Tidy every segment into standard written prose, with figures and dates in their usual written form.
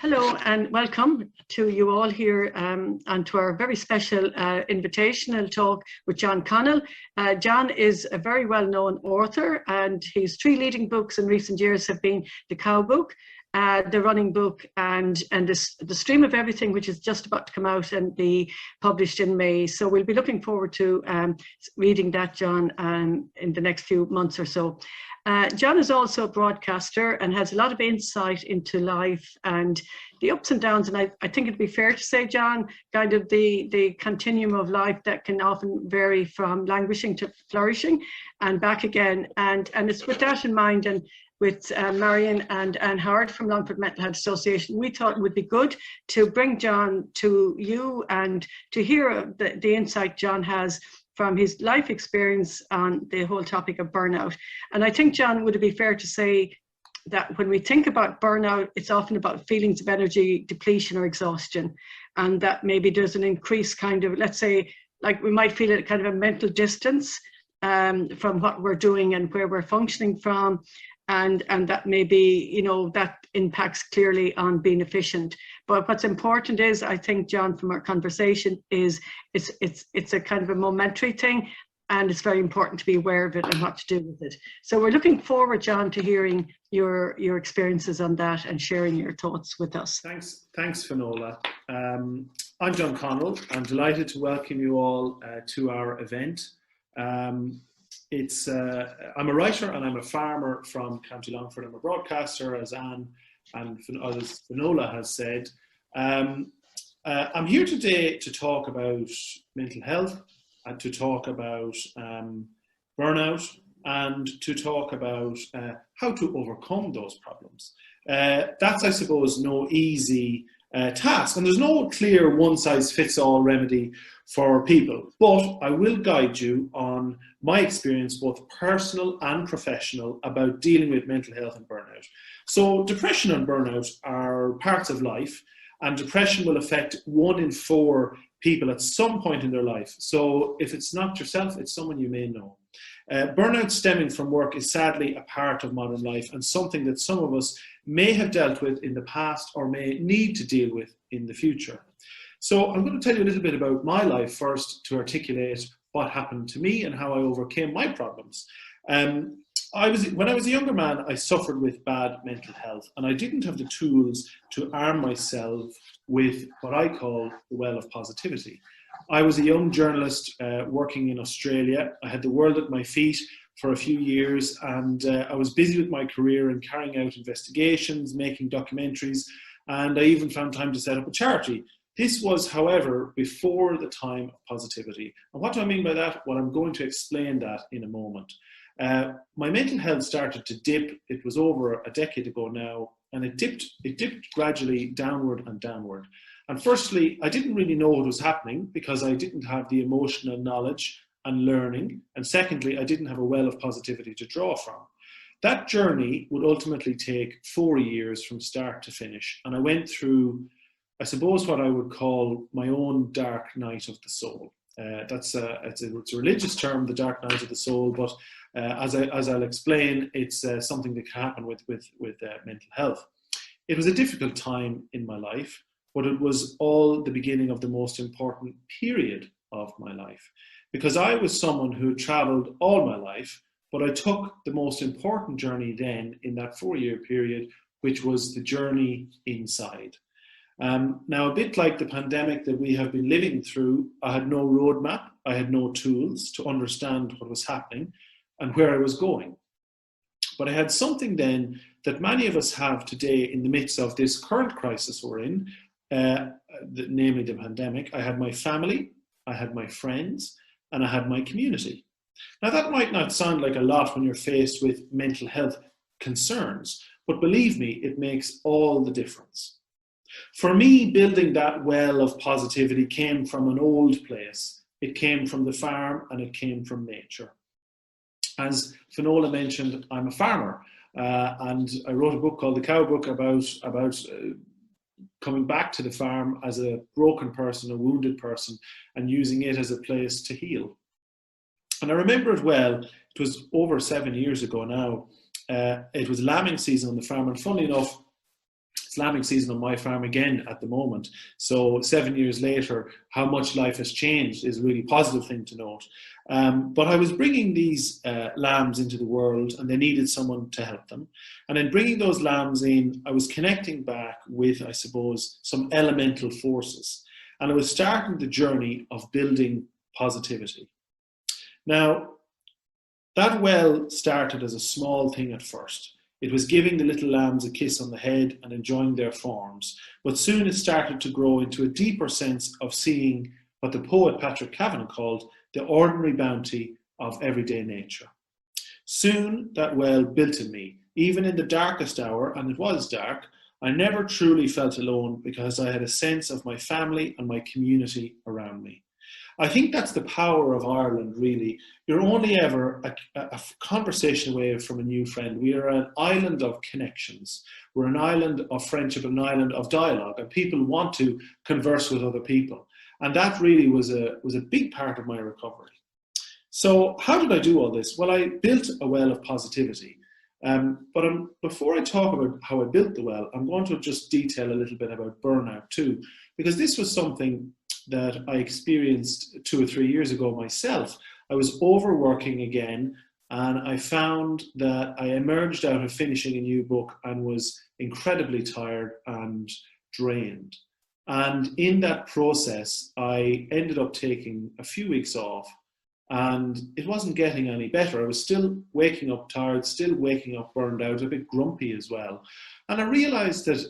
Hello and welcome to you all here and to our very special invitational talk with John Connell. John is a very well-known author, and his three leading books in recent years have been The Cow Book, The Running Book, and The Stream of Everything, which is just about to come out and be published in May. So we'll be looking forward to reading that, John, in the next few months or so. John is also a broadcaster and has a lot of insight into life and the ups and downs. And I think it'd be fair to say, John, kind of the continuum of life that can often vary from languishing to flourishing and back again. And it's with that in mind, and with Marion and Howard from Longford Mental Health Association, we thought it would be good to bring John to you and to hear the insight John has from his life experience on the whole topic of burnout. And I think, John, would it be fair to say that when we think about burnout, it's often about feelings of energy depletion or exhaustion, and that maybe there's an increased kind of, let's say, like we might feel a kind of a mental distance from what we're doing and where we're functioning from, and that maybe, you know, that impacts clearly on being efficient. But what's important is, I think, John, from our conversation, is it's a kind of a momentary thing, and it's very important to be aware of it and what to do with it. So we're looking forward, John, to hearing your experiences on that and sharing your thoughts with us. Thanks, Finola. I'm John Connell. I'm delighted to welcome you all to our event. I'm a writer and I'm a farmer from County Longford. I'm a broadcaster, as Anne and as Finola has said. I'm here today to talk about mental health and to talk about burnout and to talk about how to overcome those problems. That's, I suppose, no easy task, and there's no clear one-size-fits-all remedy for people, but I will guide you on my experience, both personal and professional, about dealing with mental health and burnout. So depression and burnout are parts of life, and depression will affect 1 in 4 people at some point in their life. So if it's not yourself, it's someone you may know. Burnout stemming from work is sadly a part of modern life, and something that some of us may have dealt with in the past or may need to deal with in the future. So I'm going to tell you a little bit about my life first to articulate what happened to me and how I overcame my problems. When I was a younger man, I suffered with bad mental health, and I didn't have the tools to arm myself with what I call the well of positivity. I was a young journalist working in Australia. I had the world at my feet for a few years, and I was busy with my career and carrying out investigations, making documentaries, and I even found time to set up a charity. This was, however, before the time of positivity. And what do I mean by that? Well, I'm going to explain that in a moment. My mental health started to dip. It was over a decade ago now, and it dipped gradually downward and downward. And firstly, I didn't really know what was happening because I didn't have the emotional knowledge and learning. And secondly, I didn't have a well of positivity to draw from. That journey would ultimately take 4 years from start to finish. And I went through, I suppose, what I would call my own dark night of the soul. It's a religious term, the dark night of the soul, but as I'll explain, it's something that can happen with mental health. It was a difficult time in my life, but it was all the beginning of the most important period of my life, because I was someone who had traveled all my life, but I took the most important journey then in that 4-year period, which was the journey inside. Now, a bit like the pandemic that we have been living through, I had no roadmap, I had no tools to understand what was happening and where I was going. But I had something then that many of us have today in the midst of this current crisis we're in, namely the pandemic. I had my family, I had my friends, and I had my community. Now, that might not sound like a lot when you're faced with mental health concerns, but believe me, it makes all the difference. For me, building that well of positivity came from an old place. It came from the farm and it came from nature. As Finola mentioned, I'm a farmer, and I wrote a book called The Cow Book about coming back to the farm as a broken person, a wounded person, and using it as a place to heal. And I remember it well. It was over 7 years ago now. It was lambing season on the farm, and funnily enough, It's lambing season on my farm again at the moment. So 7 years later, how much life has changed is a really positive thing to note. But I was bringing these lambs into the world, and they needed someone to help them. And in bringing those lambs in, I was connecting back with, I suppose, some elemental forces. And I was starting the journey of building positivity. Now, that well started as a small thing at first. It was giving the little lambs a kiss on the head and enjoying their forms. But soon it started to grow into a deeper sense of seeing what the poet Patrick Kavanagh called the ordinary bounty of everyday nature. Soon that well built in me. Even in the darkest hour, and it was dark, I never truly felt alone because I had a sense of my family and my community around me. I think that's the power of Ireland, really. You're only ever a conversation away from a new friend. We are an island of connections. We're an island of friendship, an island of dialogue, and people want to converse with other people. And that really was a big part of my recovery. So how did I do all this? Well, I built a well of positivity. But before I talk about how I built the well, I'm going to just detail a little bit about burnout too, because this was something that I experienced 2 or 3 years ago myself. I was overworking again, and I found that I emerged out of finishing a new book and was incredibly tired and drained. And in that process, I ended up taking a few weeks off, and it wasn't getting any better. I was still waking up tired, still waking up burned out, a bit grumpy as well. And I realized that,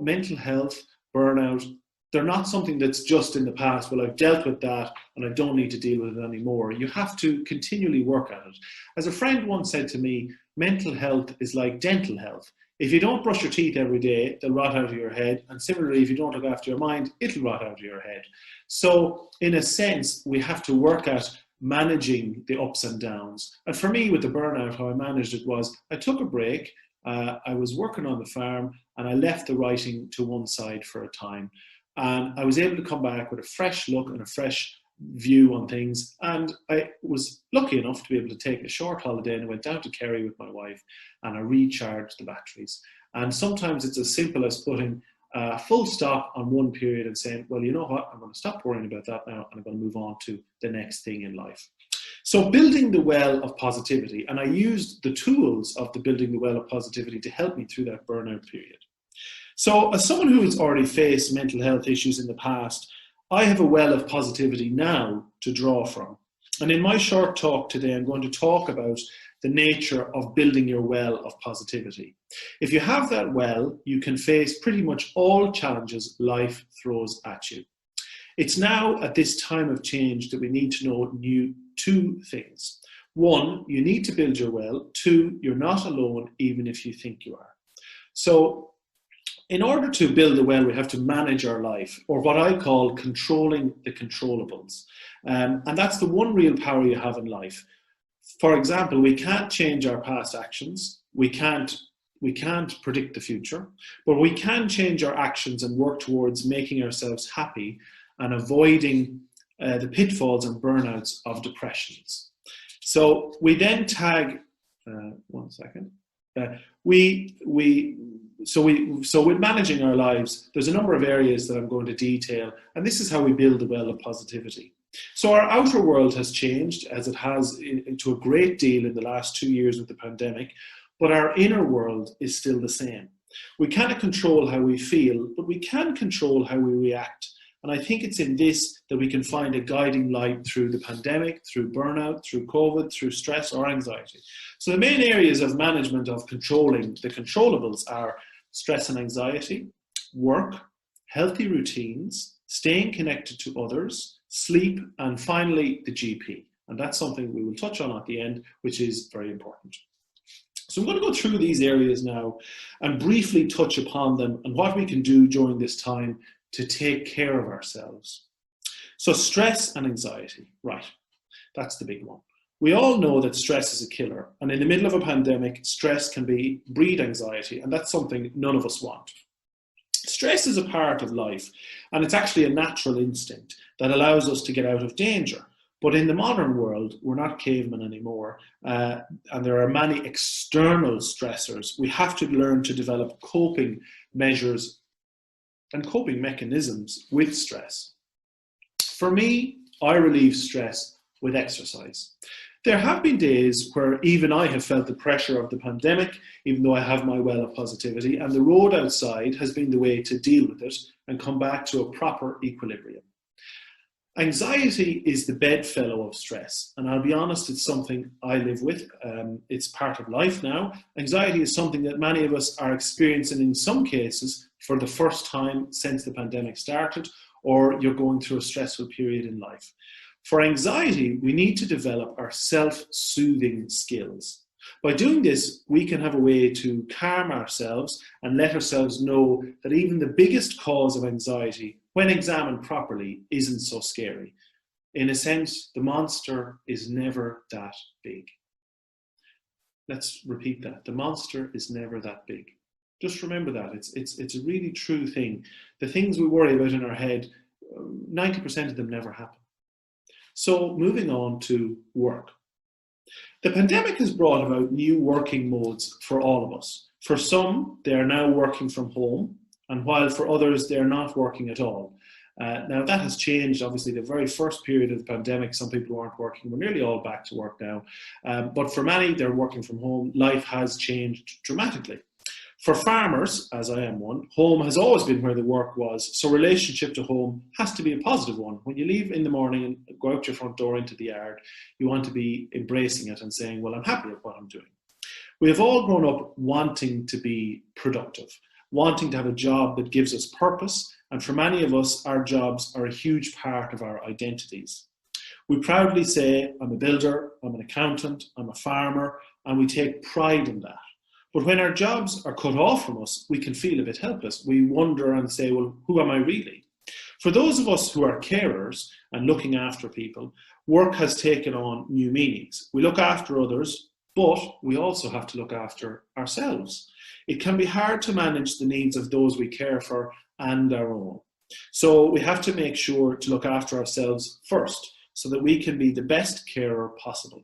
mental health, burnout, they're not something that's just in the past. Well, I've dealt with that and I don't need to deal with it anymore. You have to continually work at it. As a friend once said to me, mental health is like dental health. If you don't brush your teeth every day, they'll rot out of your head. And similarly, if you don't look after your mind, it'll rot out of your head. So in a sense, we have to work at managing the ups and downs. And for me, with the burnout, how I managed it was I took a break. I was working on the farm and I left the writing to one side for a time. And I was able to come back with a fresh look and a fresh view on things. And I was lucky enough to be able to take a short holiday, and I went down to Kerry with my wife and I recharged the batteries. And sometimes it's as simple as putting a full stop on one period and saying, well, you know what, I'm going to stop worrying about that now and I'm going to move on to the next thing in life. So building the well of positivity, and I used the tools of the building the well of positivity to help me through that burnout period. So as someone who has already faced mental health issues in the past, I have a well of positivity now to draw from. And in my short talk today, I'm going to talk about the nature of building your well of positivity. If you have that well, you can face pretty much all challenges life throws at you. It's now at this time of change that we need to know two things. One, you need to build your well. Two, you're not alone, even if you think you are. So in order to build a well, we have to manage our life, or what I call controlling the controllables. And that's the one real power you have in life. For example, we can't change our past actions. We can't predict the future, but we can change our actions and work towards making ourselves happy and avoiding the pitfalls and burnouts of depressions. So we then tag, So with managing our lives, there's a number of areas that I'm going to detail, and this is how we build a well of positivity. So our outer world has changed, as it has to a great deal in the last 2 years with the pandemic, but our inner world is still the same. We cannot control how we feel, but we can control how we react. And I think it's in this that we can find a guiding light through the pandemic, through burnout, through COVID, through stress or anxiety. So the main areas of management of controlling the controllables are stress and anxiety, work, healthy routines, staying connected to others, sleep, and finally the GP. And that's something we will touch on at the end, which is very important. So I'm going to go through these areas now and briefly touch upon them and what we can do during this time to take care of ourselves. So stress and anxiety, right, that's the big one. We all know that stress is a killer, and in the middle of a pandemic, stress can breed anxiety, and that's something none of us want. Stress is a part of life, and it's actually a natural instinct that allows us to get out of danger. But in the modern world, we're not cavemen anymore, and there are many external stressors. We have to learn to develop coping measures and coping mechanisms with stress. For me, I relieve stress with exercise. There have been days where even I have felt the pressure of the pandemic, even though I have my well of positivity, and the road outside has been the way to deal with it and come back to a proper equilibrium. Anxiety is the bedfellow of stress, and I'll be honest, it's something I live with. It's part of life now. Anxiety is something that many of us are experiencing in some cases for the first time since the pandemic started, or you're going through a stressful period in life. For anxiety, we need to develop our self-soothing skills. By doing this, we can have a way to calm ourselves and let ourselves know that even the biggest cause of anxiety, when examined properly, isn't so scary. In a sense, the monster is never that big. Let's repeat that. The monster is never that big. Just remember that. It's a really true thing. The things we worry about in our head, 90% of them never happen. So moving on to work. The pandemic has brought about new working modes for all of us. For some, they are now working from home, and while for others, they're not working at all. Now that has changed, obviously the very first period of the pandemic, some people weren't working, we're nearly all back to work now. But for many, they're working from home. Life has changed dramatically. For farmers, as I am one, home has always been where the work was, so relationship to home has to be a positive one. When you leave in the morning and go out your front door into the yard, you want to be embracing it and saying, well, I'm happy with what I'm doing. We have all grown up wanting to be productive, wanting to have a job that gives us purpose, and for many of us, our jobs are a huge part of our identities. We proudly say, I'm a builder, I'm an accountant, I'm a farmer, and we take pride in that. But when our jobs are cut off from us, we can feel a bit helpless. We wonder and say, well, who am I really? For those of us who are carers and looking after people, work has taken on new meanings. We look after others, but we also have to look after ourselves. It can be hard to manage the needs of those we care for and our own. So we have to make sure to look after ourselves first so that we can be the best carer possible.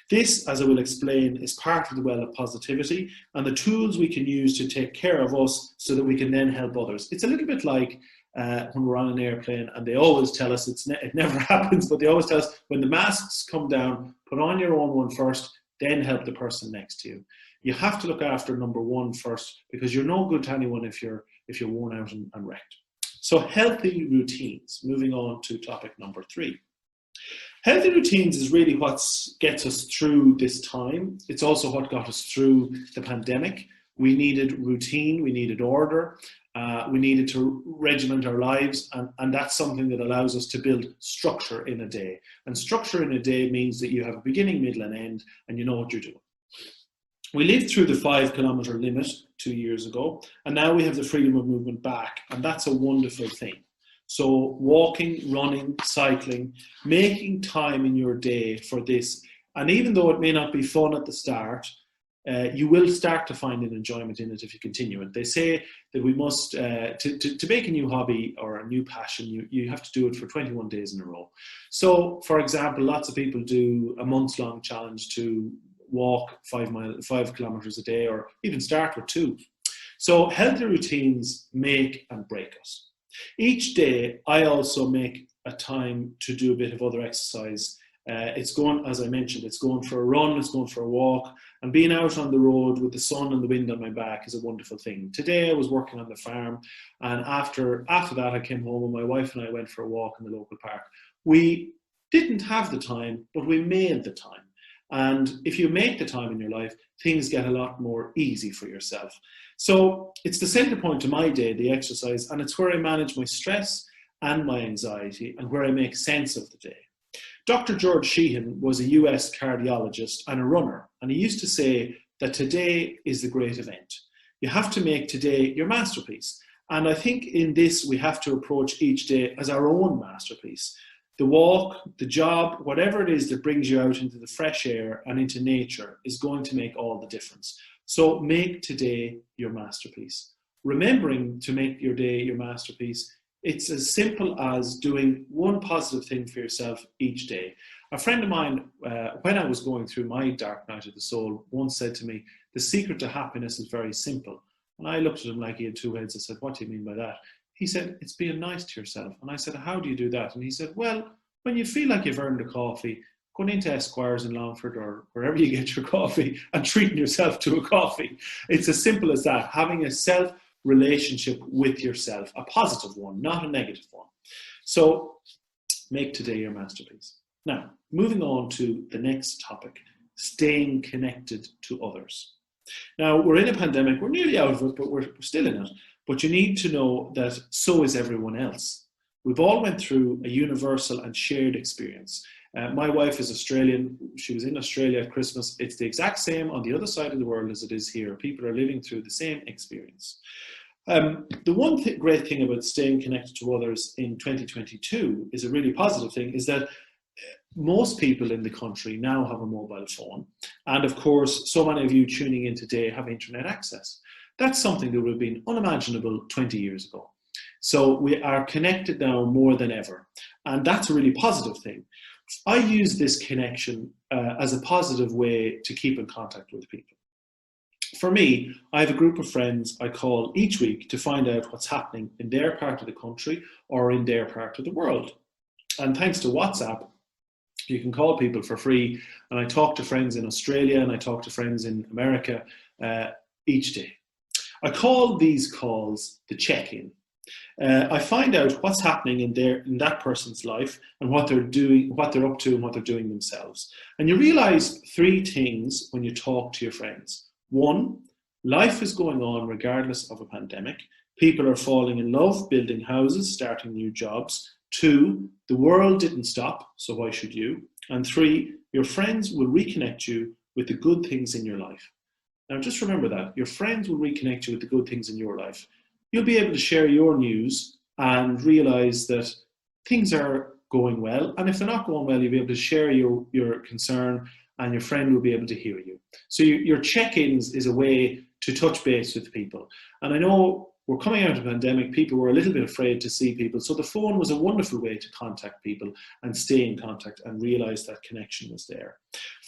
This, as I will explain, is part of the well of positivity and the tools we can use to take care of us so that we can then help others. It's a little bit like when we're on an airplane and they always tell us, it never happens, but they always tell us when the masks come down, put on your own one first, then help the person next to you. You have to look after number one first because you're no good to anyone if you're worn out and wrecked. So healthy routines, moving on to topic number 3. Healthy routines is really what gets us through this time. It's also what got us through the pandemic. We needed routine, we needed order, we needed to regiment our lives, and that's something that allows us to build structure in a day. And structure in a day means that you have a beginning, middle, and end, and you know what you're doing. We lived through the 5-kilometre limit 2 years ago, and now we have the freedom of movement back, and that's a wonderful thing. So walking, running, cycling, making time in your day for this. And even though it may not be fun at the start, you will start to find an enjoyment in it if you continue it. They say that we must, to make a new hobby or a new passion, you have to do it for 21 days in a row. So, for example, lots of people do a months-long challenge to walk 5 kilometres a day, or even start with 2. So healthy routines make and break us. Each day, I also make a time to do a bit of other exercise. It's going, as I mentioned, it's going for a run, it's going for a walk, and being out on the road with the sun and the wind on my back is a wonderful thing. Today, I was working on the farm, and after that, I came home and my wife and I went for a walk in the local park. We didn't have the time, but we made the time. And if you make the time in your life, things get a lot more easy for yourself. So it's the center point of my day, the exercise, and it's where I manage my stress and my anxiety and where I make sense of the day. Dr. George Sheehan was a US cardiologist and a runner, and he used to say that today is the great event. You have to make today your masterpiece. And I think in this, we have to approach each day as our own masterpiece. The walk, the job, whatever it is that brings you out into the fresh air and into nature is going to make all the difference. So make today your masterpiece. Remembering to make your day your masterpiece It's as simple as doing one positive thing for yourself each day. A friend of mine, when I was going through my dark night of the soul, once said to me, the secret to happiness is very simple. And I looked at him like he had two heads. I said, what do you mean by that? He said, it's being nice to yourself. And I said, how do you do that? And he said, well, when you feel like you've earned a coffee, going into Esquire's in Longford or wherever you get your coffee and treating yourself to a coffee. It's as simple as that, having a self-relationship with yourself, a positive one, not a negative one. So make today your masterpiece. Now, moving on to the next topic, staying connected to others. Now, we're in a pandemic, we're nearly out of it, but we're still in it. But you need to know that so is everyone else. We've all went through a universal and shared experience. My wife is Australian. She was in Australia at Christmas. It's the exact same on the other side of the world as it is here. People are living through the same experience. The one great thing about staying connected to others in 2022 is a really positive thing, is that most people in the country now have a mobile phone. And of course, so many of you tuning in today have internet access. That's something that would have been unimaginable 20 years ago. So we are connected now more than ever. And that's a really positive thing. I use this connection as a positive way to keep in contact with people. For me, I have a group of friends I call each week to find out what's happening in their part of the country or in their part of the world. And thanks to WhatsApp, you can call people for free. And I talk to friends in Australia and I talk to friends in America each day. I call these calls the check-in. I find out what's happening in that person's life and what they're doing, what they're up to and what they're doing themselves. And you realize three things when you talk to your friends. One, life is going on regardless of a pandemic. People are falling in love, building houses, starting new jobs. Two, the world didn't stop, so why should you? And three, your friends will reconnect you with the good things in your life. Now just remember that. Your friends will reconnect you with the good things in your life. You'll be able to share your news and realize that things are going well. And if they're not going well, you'll be able to share your concern and your friend will be able to hear you. So your check-ins is a way to touch base with people. And I know we're coming out of a pandemic, people were a little bit afraid to see people. So the phone was a wonderful way to contact people and stay in contact and realize that connection was there.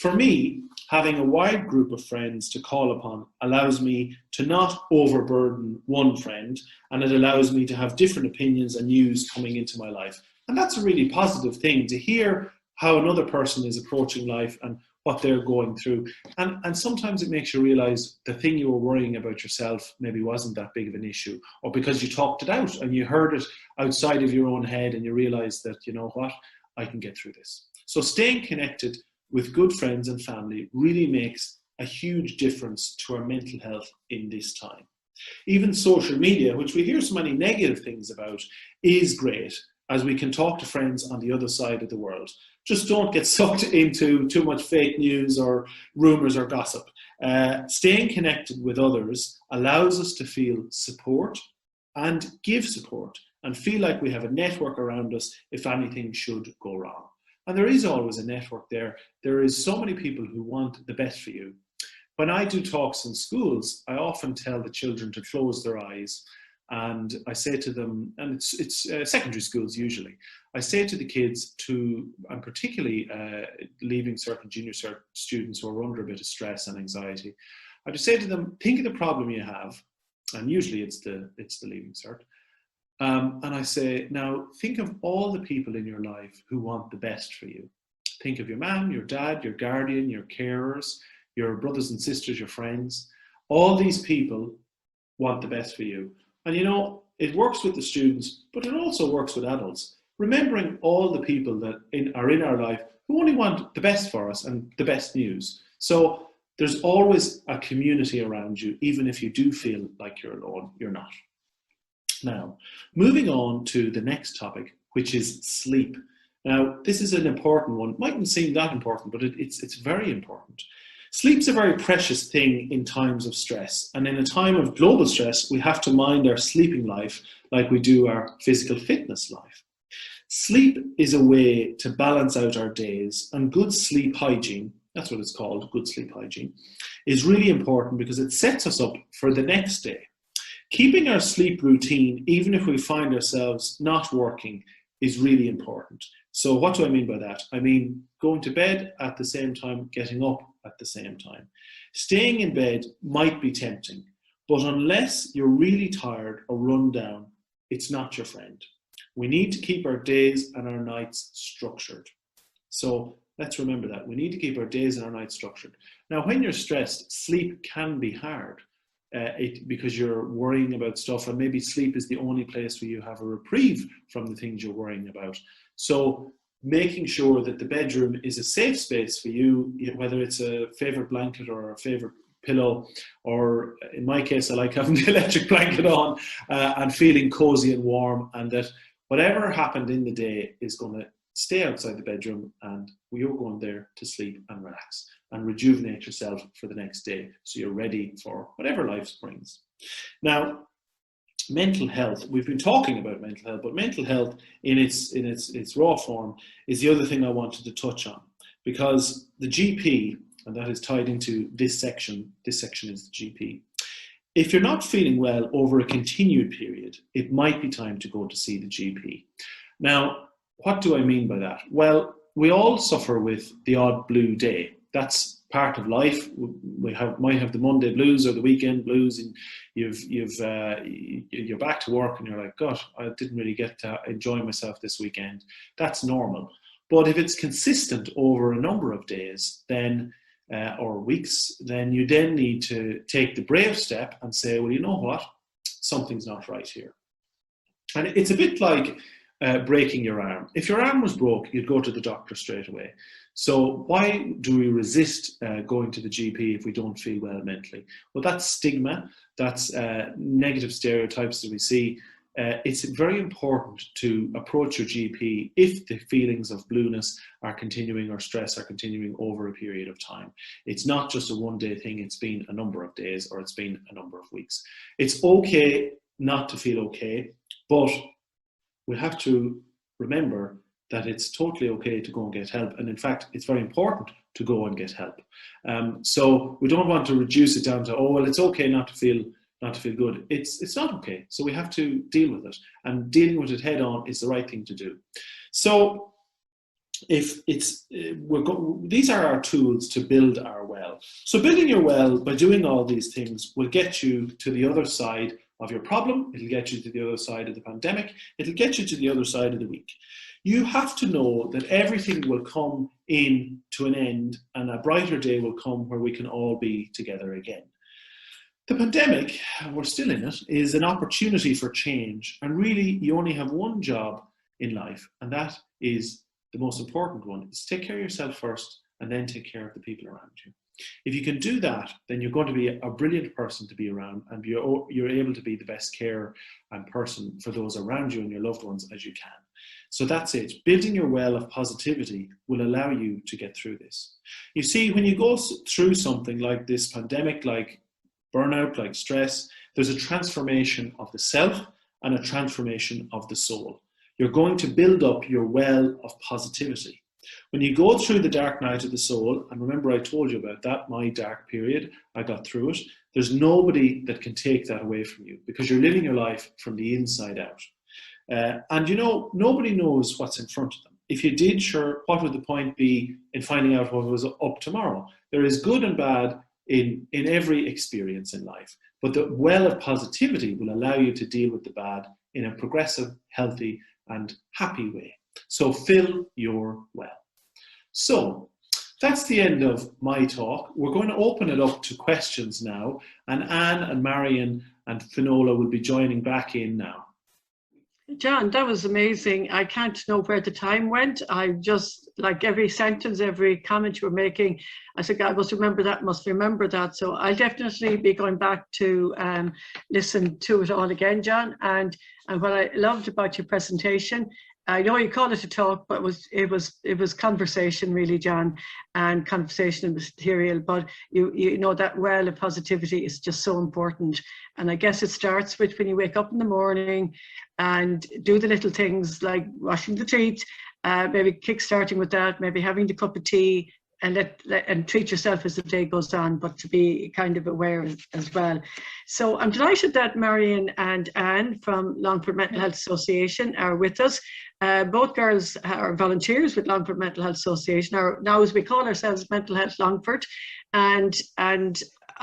For me, having a wide group of friends to call upon allows me to not overburden one friend, and it allows me to have different opinions and news coming into my life. And that's a really positive thing, to hear how another person is approaching life and what they're going through. And sometimes it makes you realize the thing you were worrying about yourself maybe wasn't that big of an issue, or because you talked it out and you heard it outside of your own head and you realize that, you know what, I can get through this. So staying connected with good friends and family really makes a huge difference to our mental health in this time. Even social media, which we hear so many negative things about, is great, as we can talk to friends on the other side of the world. Just don't get sucked into too much fake news or rumors or gossip. Staying connected with others allows us to feel support and give support and feel like we have a network around us if anything should go wrong. And there is always a network there. There is so many people who want the best for you. When I do talks in schools, I often tell the children to close their eyes. And I say to them, and it's secondary schools usually, I say to the kids and particularly leaving certain junior cert students who are under a bit of stress and anxiety, I just say to them, think of the problem you have, and usually it's the leaving cert. And I say, now think of all the people in your life who want the best for you. Think of your mom, your dad, your guardian, your carers, your brothers and sisters, your friends. All these people want the best for you. And you know, it works with the students, but it also works with adults. Remembering all the people that are in our life who only want the best for us and the best news. So there's always a community around you, even if you do feel like you're alone, you're not. Now, moving on to the next topic, which is sleep. Now, this is an important one. It mightn't seem that important, but it's very important. Sleep's a very precious thing in times of stress. And in a time of global stress, we have to mind our sleeping life like we do our physical fitness life. Sleep is a way to balance out our days, and good sleep hygiene, that's what it's called, good sleep hygiene, is really important because it sets us up for the next day. Keeping our sleep routine, even if we find ourselves not working, is really important. So what do I mean by that? I mean going to bed at the same time, getting up at the same time. Staying in bed might be tempting, but unless you're really tired or run down, it's not your friend. We need to keep our days and our nights structured. So let's remember that. We need to keep our days and our nights structured. Now, when you're stressed, sleep can be hard because you're worrying about stuff, and maybe sleep is the only place where you have a reprieve from the things you're worrying about. So making sure that the bedroom is a safe space for you, whether it's a favorite blanket or a favorite pillow, or in my case, I like having the electric blanket on and feeling cozy and warm, and that whatever happened in the day is going to stay outside the bedroom, and you're going there to sleep and relax and rejuvenate yourself for the next day, so you're ready for whatever life brings. Now, mental health, we've been talking about mental health, but mental health in its raw form is the other thing I wanted to touch on, because the GP, and that is tied into this section is the GP. If you're not feeling well over a continued period, it might be time to go to see the GP. Now, what do I mean by that? Well, we all suffer with the odd blue day. That's part of life. We might have the Monday blues or the weekend blues, and you're back to work and you're like, God, I didn't really get to enjoy myself this weekend. That's normal. But if it's consistent over a number of days, then or weeks, then you then need to take the brave step and say, well, you know what? Something's not right here. And it's a bit like breaking your arm. If your arm was broke, you'd go to the doctor straight away. So why do we resist going to the GP if we don't feel well mentally? Well, that's stigma. That's negative stereotypes that we see. It's very important to approach your GP if the feelings of blueness are continuing or stress are continuing over a period of time. It's not just a one-day thing. It's been a number of days, or it's been a number of weeks. It's okay not to feel okay, but we have to remember that it's totally okay to go and get help. And in fact, it's very important to go and get help. So we don't want to reduce it down to, oh, well, it's okay not to feel good. It's not okay. So we have to deal with it, and dealing with it head on is the right thing to do. So if it's these are our tools to build our well. So building your well by doing all these things will get you to the other side of your problem. It'll get you to the other side of the pandemic. It'll get you to the other side of the week. You have to know that everything will come in to an end, and a brighter day will come where we can all be together again. The pandemic, we're still in it, is an opportunity for change. And really, you only have one job in life, and that is the most important one. Is take care of yourself first, and then take care of the people around you. If you can do that, then you're going to be a brilliant person to be around, and you're able to be the best carer and person for those around you and your loved ones as you can. So that's it. Building your well of positivity will allow you to get through this. You see, when you go through something like this pandemic, like burnout, like stress, there's a transformation of the self and a transformation of the soul. You're going to build up your well of positivity. When you go through the dark night of the soul, and remember I told you about that, my dark period, I got through it, there's nobody that can take that away from you, because you're living your life from the inside out. And you know, nobody knows what's in front of them. If you did, sure, what would the point be in finding out what was up tomorrow? There is good and bad in every experience in life, but the well of positivity will allow you to deal with the bad in a progressive, healthy, and happy way. So fill your well. So that's the end of my talk. We're going to open it up to questions now, and Anne and Marion and Finola will be joining back in now. John, that was amazing. I can't know where the time went. I just, like every sentence, every comment you were making, I said, I must remember that. So I'll definitely be going back to listen to it all again, John. And what I loved about your presentation, I know you call it a talk, but it was conversation really, John, and conversation material. But you know that well of positivity is just so important. And I guess it starts with when you wake up in the morning and do the little things like washing the teeth, maybe kick-starting with that, maybe having the cup of tea, and treat yourself as the day goes on, but to be kind of aware as well. So I'm delighted that Marion and Anne from Longford Mental Health Association are with us. Both girls are volunteers with Longford Mental Health Association, or now as we call ourselves Mental Health Longford, and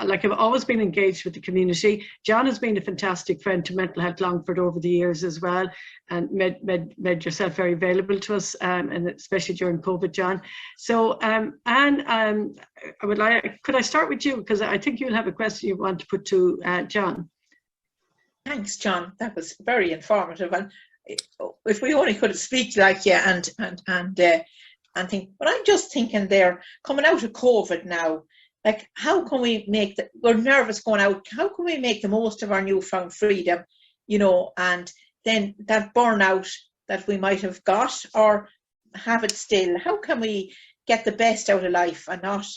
like I've always been engaged with the community. John has been a fantastic friend to Mental Health Longford over the years as well, and made yourself very available to us, and especially during COVID, John. So Anne, could I start with you, because I think you'll have a question you want to put to John. Thanks, John. That was very informative, and if we only could speak like you and think, but I'm just thinking there, coming out of COVID now, like, how can we make we're nervous going out, how can we make the most of our newfound freedom, you know, and then that burnout that we might have got or have it still, how can we get the best out of life and not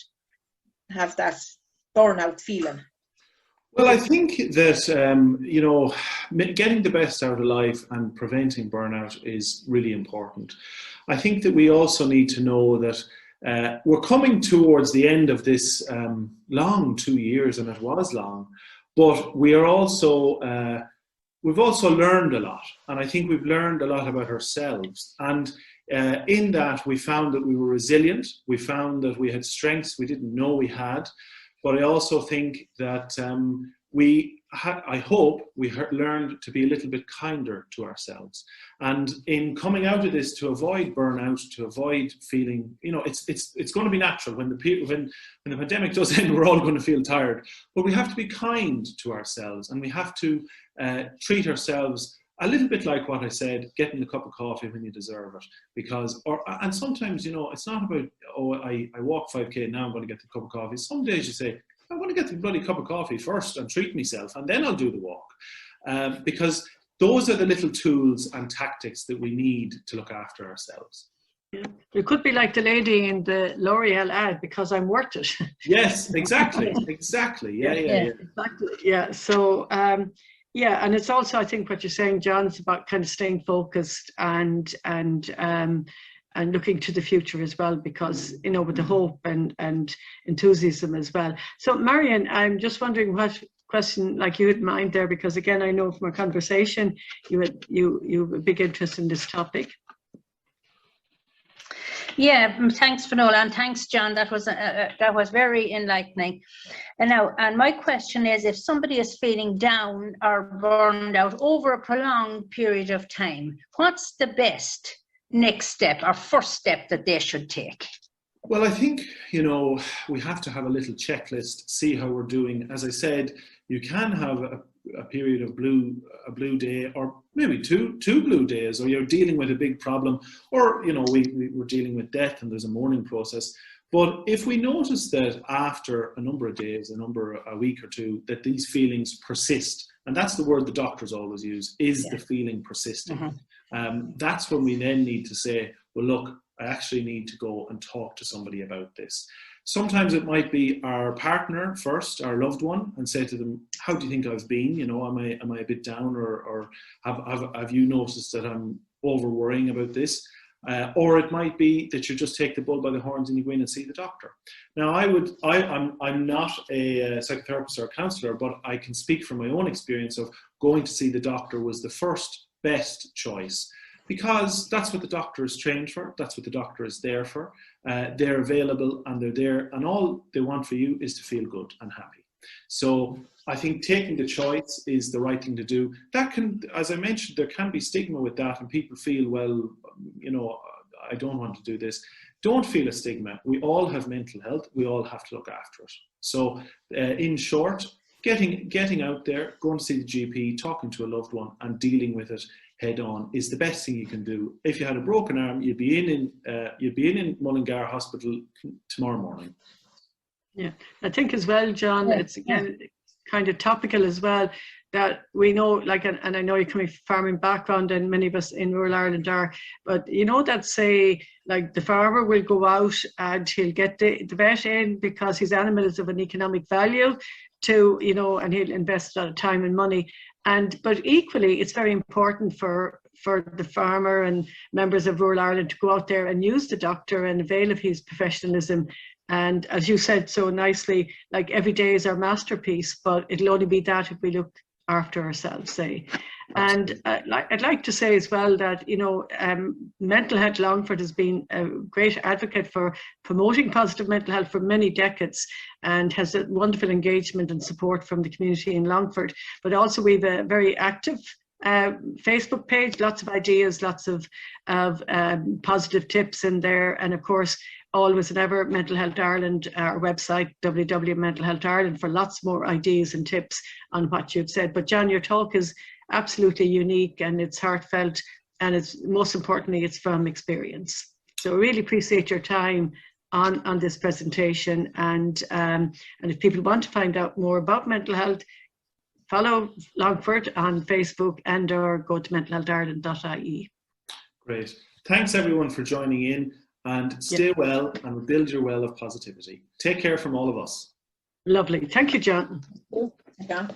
have that burnout feeling? Well, I think that, you know, getting the best out of life and preventing burnout is really important. I think that we also need to know that we're coming towards the end of this long 2 years, and it was long, but we are also, we've also learned a lot, and I think we've learned a lot about ourselves. And in that, we found that we were resilient, we found that we had strengths we didn't know we had, but I also think that I hope we learned to be a little bit kinder to ourselves. And in coming out of this, to avoid burnout, to avoid feeling, you know, it's going to be natural when the pandemic does end, we're all going to feel tired. But we have to be kind to ourselves, and we have to treat ourselves a little bit like what I said, getting a cup of coffee when you deserve it. And sometimes, you know, it's not about, oh, I walk 5K, now I'm going to get the cup of coffee. Some days you say, I want to get the bloody cup of coffee first and treat myself, and then I'll do the walk. Because those are the little tools and tactics that we need to look after ourselves. Yeah. You could be like the lady in the L'Oreal ad, because I'm worth it. Yes, exactly. Exactly. Yeah. Exactly. Yeah. So, yeah, and it's also, I think what you're saying, John, is about kind of staying focused and looking to the future as well, because, you know, with the hope and enthusiasm as well. So Marion, I'm just wondering what question like you had in mind there, because again, I know from our conversation you have a big interest in this topic. Yeah, thanks, Finola, and thanks, John. That was very enlightening. And my question is, if somebody is feeling down or burned out over a prolonged period of time, what's the best next step or first step that they should take? Well, I think, you know, we have to have a little checklist, see how we're doing. As I said, you can have a period of a blue day, or maybe two blue days, or you're dealing with a big problem, or, you know, we're dealing with death and there's a mourning process. But if we notice that after a number of days, a week or two, that these feelings persist, and that's the word the doctors always use, is the feeling persisting. Mm-hmm. That's when we then need to say, well, look, I actually need to go and talk to somebody about this. Sometimes it might be our partner first, our loved one, and say to them, how do you think I've been? You know, am I a bit down, or have you noticed that I'm over worrying about this? Or it might be that you just take the bull by the horns and you go in and see the doctor. Now, I'm not a psychotherapist or a counsellor, but I can speak from my own experience of going to see the doctor was the first best choice, because that's what the doctor is trained for. That's what the doctor is there for. They're available and they're there, and all they want for you is to feel good and happy. So I think taking the choice is the right thing to do. That can, as I mentioned, there can be stigma with that, and people feel, well, you know, I don't want to do this. Don't feel a stigma. We all have mental health. We all have to look after it. So in short, getting out there, going to see the GP, talking to a loved one and dealing with it head on is the best thing you can do. If you had a broken arm, you'd be in Mullingar Hospital tomorrow morning. Yeah, I think as well, John, it's again kind of topical as well, that we know, like, and I know you're coming from a farming background, and many of us in rural Ireland are, but you know that, say, like, the farmer will go out and he'll get the vet in because his animal is of an economic value to, you know, and he'll invest a lot of time and money. But equally, it's very important for for the farmer and members of rural Ireland to go out there and use the doctor and avail of his professionalism. And as you said so nicely, like every day is our masterpiece, but it'll only be that if we look after ourselves, say. And I'd like to say as well that, you know, Mental Health Longford has been a great advocate for promoting positive mental health for many decades and has a wonderful engagement and support from the community in Longford. But also we have a very active Facebook page, lots of ideas, lots of positive tips in there. And of course, always and ever, Mental Health Ireland, our website, www.mentalhealthireland, for lots more ideas and tips on what you've said. But John, your talk is absolutely unique and it's heartfelt, and it's most importantly, it's from experience. So really appreciate your time on this presentation. And if people want to find out more about mental health, follow Longford on Facebook and or go to mentalhealthireland.ie. Great. Thanks everyone for joining in, and stay well and build your well of positivity. Take care from all of us. Lovely. Thank you, John. Yeah.